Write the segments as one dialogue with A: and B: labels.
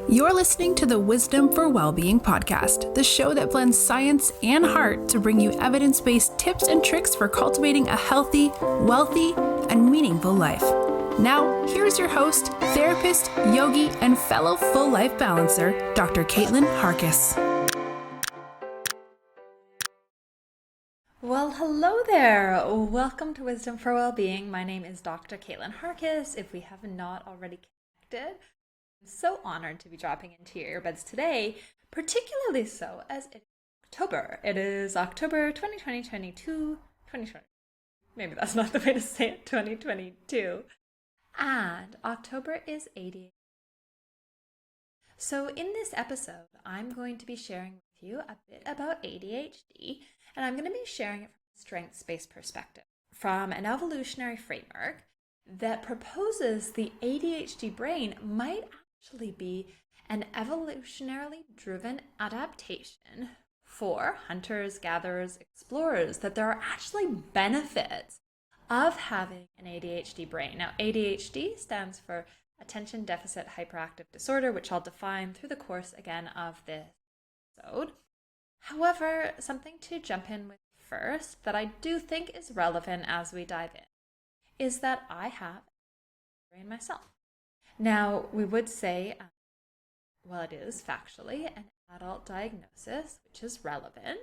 A: You're listening to the Wisdom for Wellbeing podcast, the show that blends science and heart to bring you evidence-based tips and tricks for cultivating a healthy, wealthy, and meaningful life. Now, here's your host, therapist, yogi, and fellow full life balancer, Dr. Kaitlin Harkess.
B: Well, hello there. Welcome to Wisdom for Wellbeing. My name is Dr. Kaitlin Harkess. If we have not already connected, I'm so honored to be dropping into your earbuds today, particularly so as it's October. It is October 2020. Maybe that's not the way to say it, 2022. And October is ADHD. So in this episode, I'm going to be sharing with you a bit about ADHD, and I'm going to be sharing it from a strengths-based perspective, from an evolutionary framework that proposes the ADHD brain might actually be an evolutionarily driven adaptation for hunters, gatherers, explorers, that there are actually benefits of having an ADHD brain. Now, ADHD stands for Attention Deficit Hyperactive Disorder, which I'll define through the course again of this episode. However, something to jump in with first that I do think is relevant as we dive in is that I have a brain myself. Now, we would say, well, it is factually an adult diagnosis, which is relevant.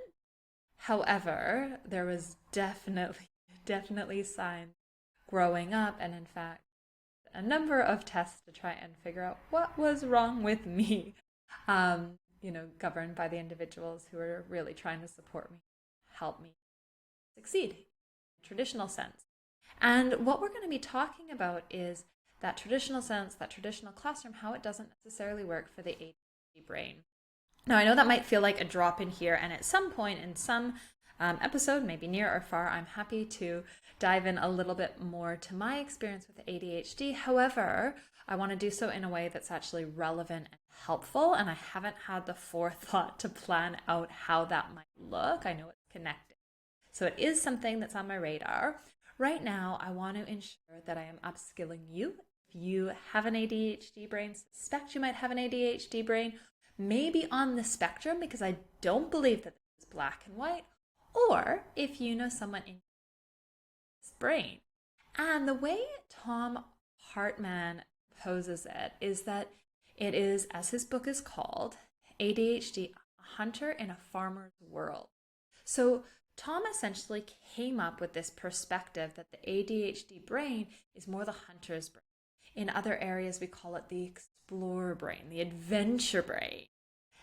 B: However, there was definitely signs growing up, and in fact, a number of tests to try and figure out what was wrong with me, governed by the individuals who are really trying to support me, help me succeed in a traditional sense. And what we're going to be talking about is that traditional sense, that traditional classroom, how it doesn't necessarily work for the ADHD brain. Now, I know that might feel like a drop in here, and at some point in some episode, maybe near or far, I'm happy to dive in a little bit more to my experience with ADHD. However, I want to do so in a way that's actually relevant and helpful, and I haven't had the forethought to plan out how that might look. I know it's connected. So it is something that's on my radar. Right now, I want to ensure that I am upskilling you. If you have an ADHD brain, suspect you might have an ADHD brain, maybe on the spectrum, because I don't believe that this is black and white, or if you know someone in this brain. And the way Tom Hartman poses it is that it is, as his book is called, ADHD, a hunter in a farmer's world. So Tom essentially came up with this perspective that the ADHD brain is more the hunter's brain. In other areas, we call it the explorer brain, the adventure brain.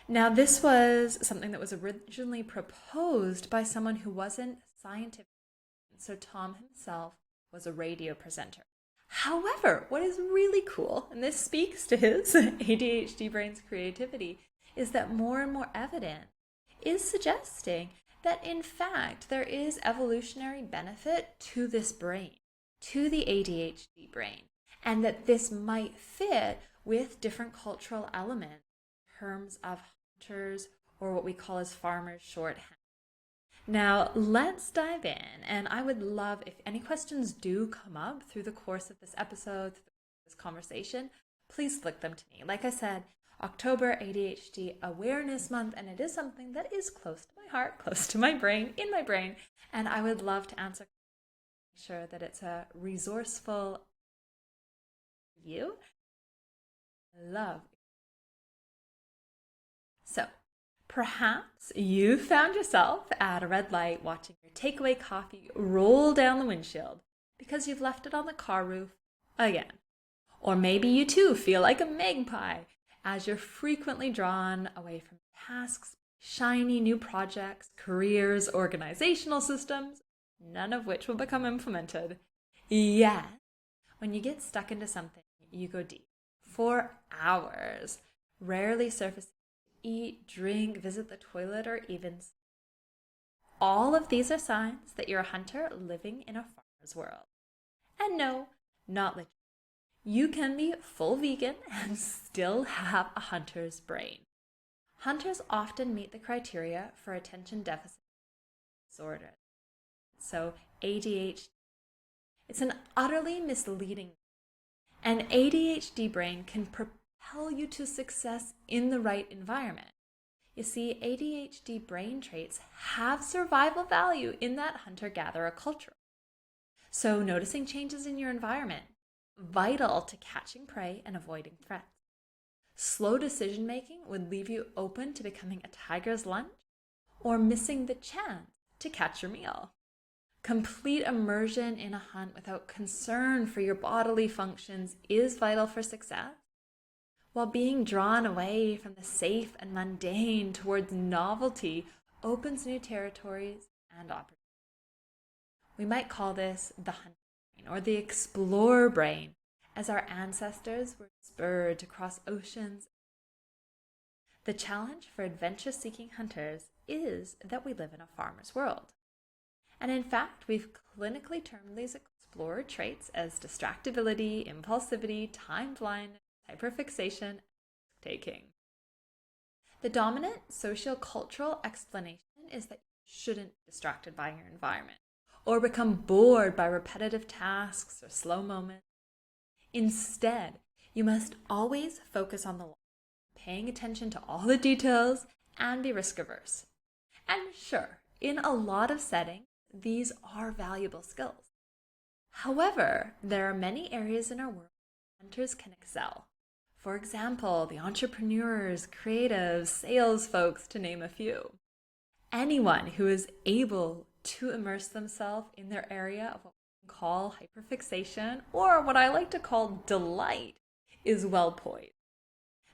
B: Now, this was something that was originally proposed by someone who wasn't scientific. So Tom himself was a radio presenter. However, what is really cool, and this speaks to his ADHD brain's creativity, is that more and more evidence is suggesting that in fact there is evolutionary benefit to this brain, to the ADHD brain, and that this might fit with different cultural elements in terms of hunters, or what we call as farmers shorthand. Now, let's dive in, and I would love if any questions do come up through the course of this episode, through this conversation, please flick them to me. Like I said, October ADHD Awareness Month, and it is something that is close to my heart, close to my brain, in my brain, and I would love to answer, make sure that it's a resourceful view. Love. So, perhaps you found yourself at a red light watching your takeaway coffee roll down the windshield because you've left it on the car roof again. Or maybe you too feel like a magpie as you're frequently drawn away from tasks, shiny new projects, careers, organizational systems, none of which will become implemented. Yet, when you get stuck into something, you go deep for hours, rarely surfacing to eat, drink, visit the toilet, or even sleep. All of these are signs that you're a hunter living in a farmer's world. And no, not literally. You can be full vegan and still have a hunter's brain. Hunters often meet the criteria for attention deficit disorder. So ADHD. It's an utterly misleading. An ADHD brain can propel propel you to success in the right environment. You see, ADHD brain traits have survival value in that hunter-gatherer culture. So noticing changes in your environment, vital to catching prey and avoiding threats. Slow decision-making would leave you open to becoming a tiger's lunch or missing the chance to catch your meal. Complete immersion in a hunt without concern for your bodily functions is vital for success, while being drawn away from the safe and mundane towards novelty opens new territories and opportunities. We might call this the hunter brain or the explorer brain, as our ancestors were spurred to cross oceans. The challenge for adventure-seeking hunters is that we live in a farmer's world. And in fact, we've clinically termed these explorer traits as distractibility, impulsivity, time blindness, hyperfixation, and taking. The dominant socio-cultural explanation is that you shouldn't be distracted by your environment or become bored by repetitive tasks or slow moments. Instead, you must always focus on the long, paying attention to all the details and be risk averse. And sure, in a lot of settings, these are valuable skills. However, there are many areas in our world where hunters can excel. For example, the entrepreneurs, creatives, sales folks, to name a few. Anyone who is able to immerse themselves in their area of what we can call hyperfixation, or what I like to call delight, is well poised.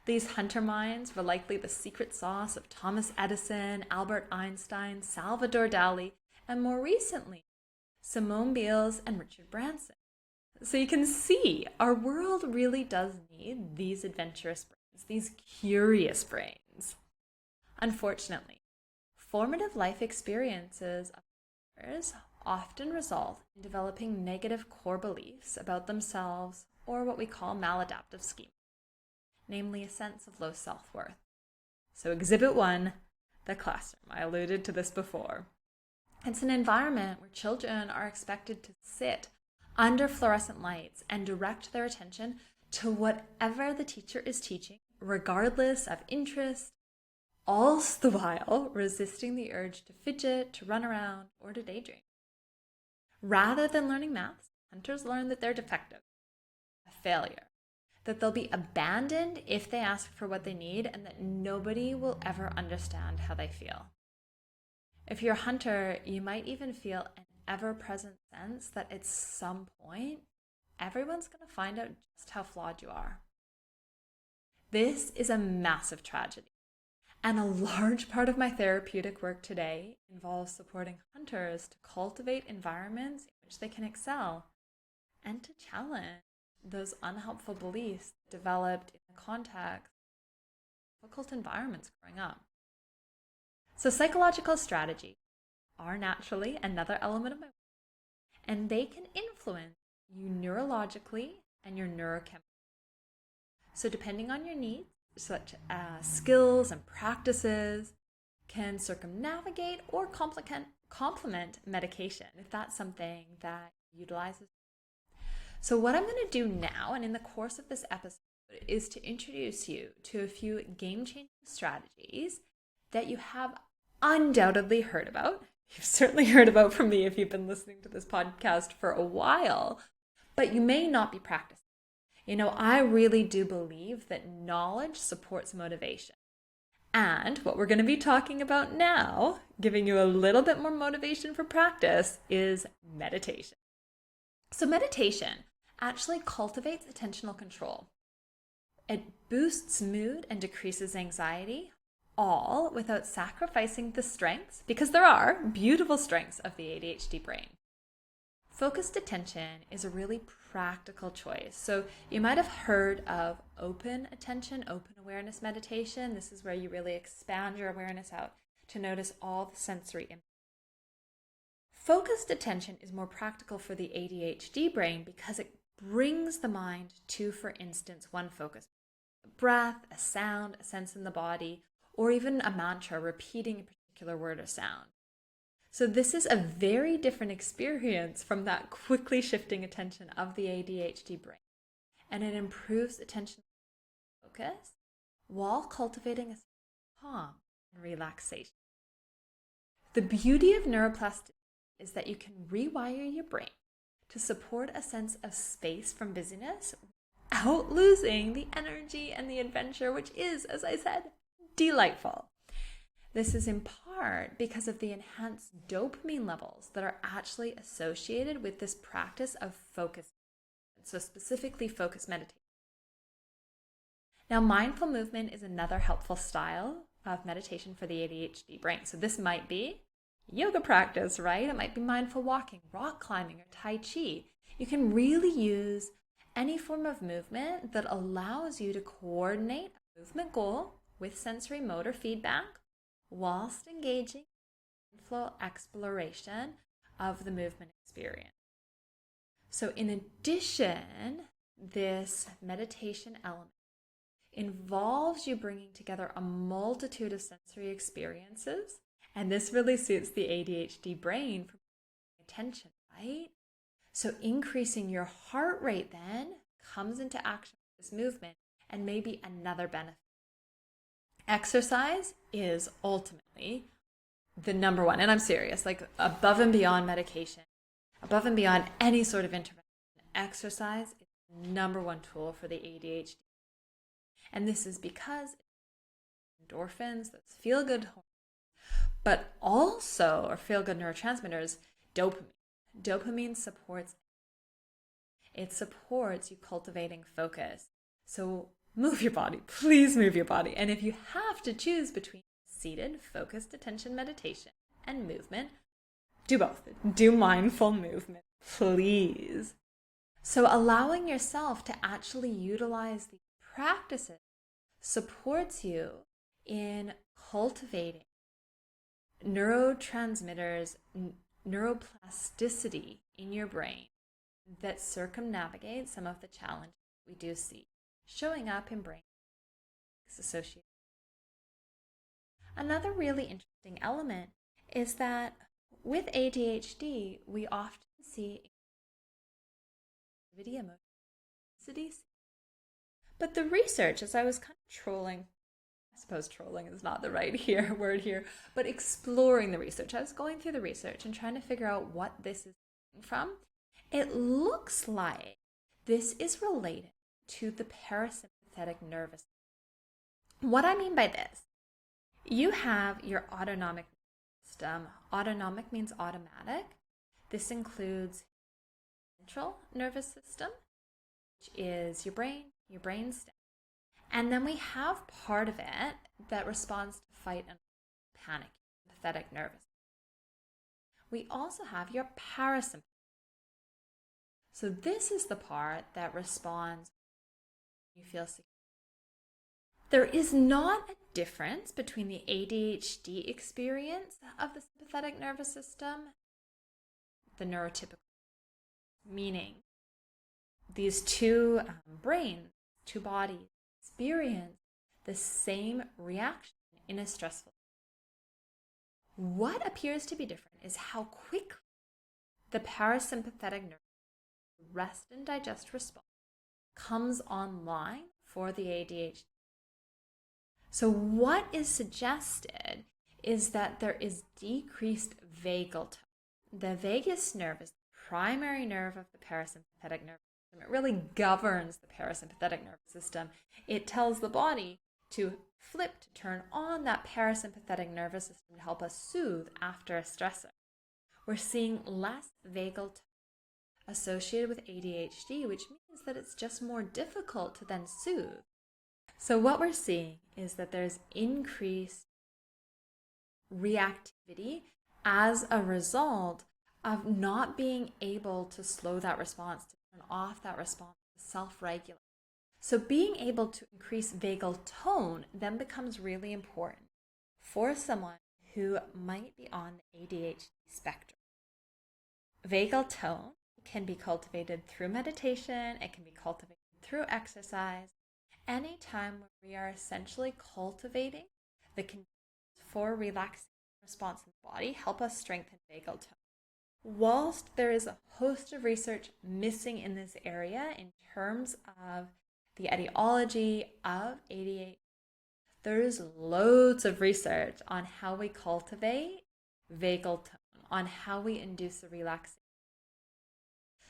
B: These hunter minds were likely the secret sauce of Thomas Edison, Albert Einstein, Salvador Dali, and more recently, Simone Biles and Richard Branson. So you can see our world really does need these adventurous brains, these curious brains. Unfortunately, formative life experiences of hunters often result in developing negative core beliefs about themselves, or what we call maladaptive schemas, namely a sense of low self-worth. So exhibit 1, the classroom. I alluded to this before. It's an environment where children are expected to sit under fluorescent lights and direct their attention to whatever the teacher is teaching, regardless of interest, all the while resisting the urge to fidget, to run around, or to daydream. Rather than learning maths, hunters learn that they're defective, a failure, that they'll be abandoned if they ask for what they need, and that nobody will ever understand how they feel. If you're a hunter, you might even feel an ever-present sense that at some point, everyone's going to find out just how flawed you are. This is a massive tragedy, and a large part of my therapeutic work today involves supporting hunters to cultivate environments in which they can excel and to challenge those unhelpful beliefs developed in the context of difficult environments growing up. So psychological strategies are naturally another element of my work, and they can influence you neurologically and your neurochemistry. So depending on your needs, such as skills and practices, can circumnavigate or complement medication if that's something that utilizes. So what I'm going to do now, and in the course of this episode, is to introduce you to a few game-changing strategies that you have undoubtedly heard about. You've certainly heard about from me if you've been listening to this podcast for a while, but you may not be practicing. You know, I really do believe that knowledge supports motivation. And what we're going to be talking about now, giving you a little bit more motivation for practice, is meditation. So meditation actually cultivates attentional control. It boosts mood and decreases anxiety, all without sacrificing the strengths, because there are beautiful strengths of the ADHD brain. Focused attention is a really practical choice. So you might have heard of open attention, open awareness meditation. This is where you really expand your awareness out to notice all the sensory input. Focused attention is more practical for the ADHD brain because it brings the mind to, for instance, one focus, a breath, a sound, a sense in the body, or even a mantra repeating a particular word or sound. So this is a very different experience from that quickly shifting attention of the ADHD brain, and it improves attention focus while cultivating a sense of calm and relaxation. The beauty of neuroplasticity is that you can rewire your brain to support a sense of space from busyness without losing the energy and the adventure, which is, as I said, delightful. This is in part because of the enhanced dopamine levels that are actually associated with this practice of focus, so specifically focus meditation. Now, mindful movement is another helpful style of meditation for the ADHD brain. So this might be yoga practice, right? It might be mindful walking, rock climbing, or Tai Chi. You can really use any form of movement that allows you to coordinate a movement goal with sensory motor feedback whilst engaging in mindful exploration of the movement experience. So in addition, this meditation element involves you bringing together a multitude of sensory experiences, and this really suits the ADHD brain for attention, right? So increasing your heart rate then comes into action with this movement, and maybe another benefit. Exercise is ultimately the number one, and I'm serious, like above and beyond medication, above and beyond any sort of intervention, exercise is the number one tool for the ADHD. And this is because endorphins, those feel-good hormones, but also, or feel-good neurotransmitters, dopamine. Dopamine supports you cultivating focus. So move your body, please move your body. And if you have to choose between seated, focused attention meditation and movement, do both. Do mindful movement, please. So allowing yourself to actually utilize these practices supports you in cultivating neurotransmitters, neuroplasticity in your brain that circumnavigate some of the challenges we do see showing up in brain associated. Another really interesting element is that with ADHD, we often see activity, emotion, but the research, as I was kind of trolling, I suppose trolling is not the right word here, but exploring the research. I was going through the research and trying to figure out what this is from. It looks like this is related to the parasympathetic nervous system. What I mean by this, you have your autonomic system. Autonomic means automatic. This includes central nervous system, which is your brain, your brainstem. And then we have part of it that responds to fight and panic, sympathetic nervous. We also have your parasympathetic. So this is the part that responds when you feel secure. There is not a difference between the ADHD experience of the sympathetic nervous system, the neurotypical, meaning these two brains, two bodies experience the same reaction in a stressful. What appears to be different is how quickly the parasympathetic nervous rest and digest response comes online for the ADHD. So what is suggested is that there is decreased vagal tone. The vagus nerve is the primary nerve of the parasympathetic nervous system. It really governs the parasympathetic nervous system. It tells the body to flip, to turn on that parasympathetic nervous system to help us soothe after a stressor. We're seeing less vagal tone associated with ADHD, which means that it's just more difficult to then soothe. So what we're seeing is that there's increased reactivity as a result of not being able to slow that response, to turn off that response, to self-regulate. So being able to increase vagal tone then becomes really important for someone who might be on the ADHD spectrum. Vagal tone can be cultivated through meditation, it can be cultivated through exercise, any time where we are essentially cultivating the conditions for relaxing response in the body help us strengthen vagal tone. Whilst there is a host of research missing in this area in terms of the etiology of ADHD, there's loads of research on how we cultivate vagal tone, on how we induce a relaxation.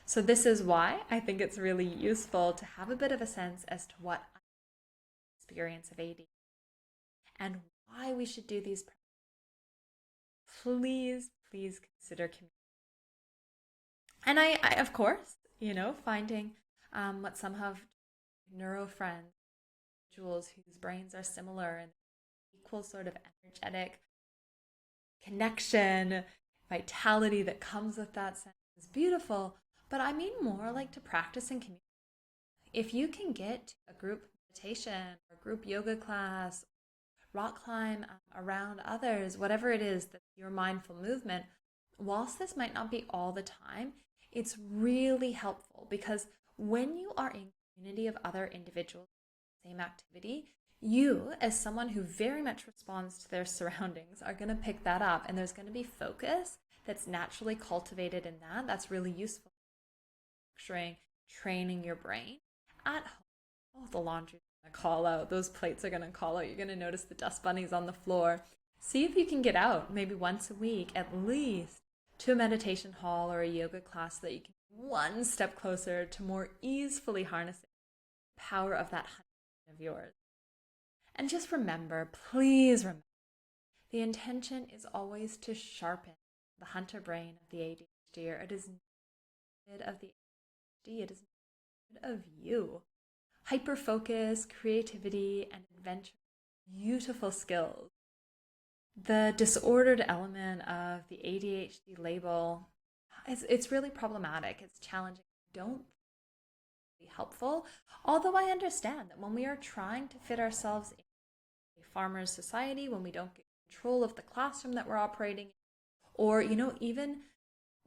B: So this is why I think it's really useful to have a bit of a sense as to what experience of ADHD and why we should do these. Please consider community. And I of course, finding what some have neuro friends, individuals whose brains are similar and equal sort of energetic connection, vitality that comes with that sense is beautiful. But I mean more like to practice in community. If you can get to a group meditation or group yoga class, rock climb around others, whatever it is that's your mindful movement, whilst this might not be all the time, it's really helpful, because when you are in community of other individuals, same activity, you, as someone who very much responds to their surroundings, are going to pick that up, and there's going to be focus that's naturally cultivated in that. That's really useful. Training your brain at home. Oh, the laundry's going to call out. Those plates are going to call out. You're going to notice the dust bunnies on the floor. See if you can get out maybe once a week at least to a meditation hall or a yoga class, so that you can be one step closer to more easily harnessing the power of that hunter of yours. And just remember, please remember, the intention is always to sharpen the hunter brain of the ADHDer. It is not of the ADHD, it is not of you. Hyperfocus, creativity, and adventure, beautiful skills. The disordered element of the ADHD label, it's really problematic. It's challenging. Don't be helpful. Although I understand that when we are trying to fit ourselves in a farmer's society, when we don't get control of the classroom that we're operating in, or even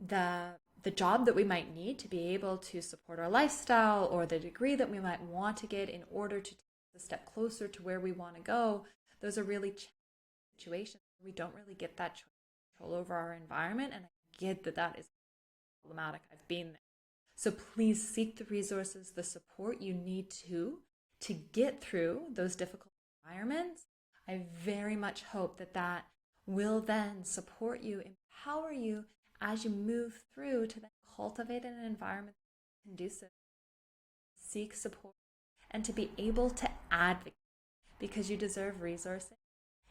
B: the job that we might need to be able to support our lifestyle, or the degree that we might want to get in order to take a step closer to where we want to go, those are really challenging situations where we don't really get that control over our environment. And I get that is problematic. I've been there. So please seek the resources, the support you need to get through those difficult environments. I very much hope that will then support you, empower you as you move through to then cultivate an environment conducive, seek support, and to be able to advocate, because you deserve resources.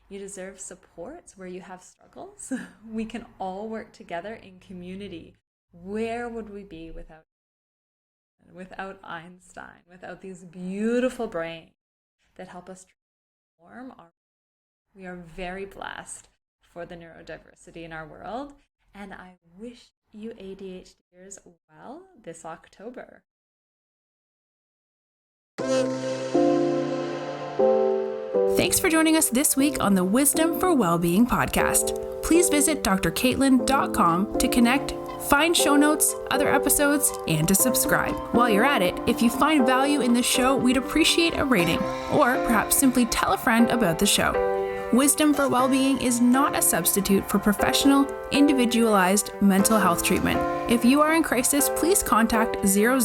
B: You deserve supports where you have struggles. We can all work together in community. Where would we be without Einstein, without these beautiful brains that help us transform our? We are very blessed for the neurodiversity in our world, and I wish you ADHDers well this October.
A: Thanks for joining us this week on the Wisdom for Wellbeing podcast. Please visit drkaitlin.com to connect, find show notes, other episodes, and to subscribe. While you're at it, if you find value in the show, we'd appreciate a rating, or perhaps simply tell a friend about the show. Wisdom for Wellbeing is not a substitute for professional, individualized mental health treatment. If you are in crisis, please contact 000,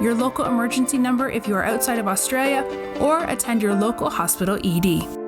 A: your local emergency number if you are outside of Australia, or attend your local hospital ED.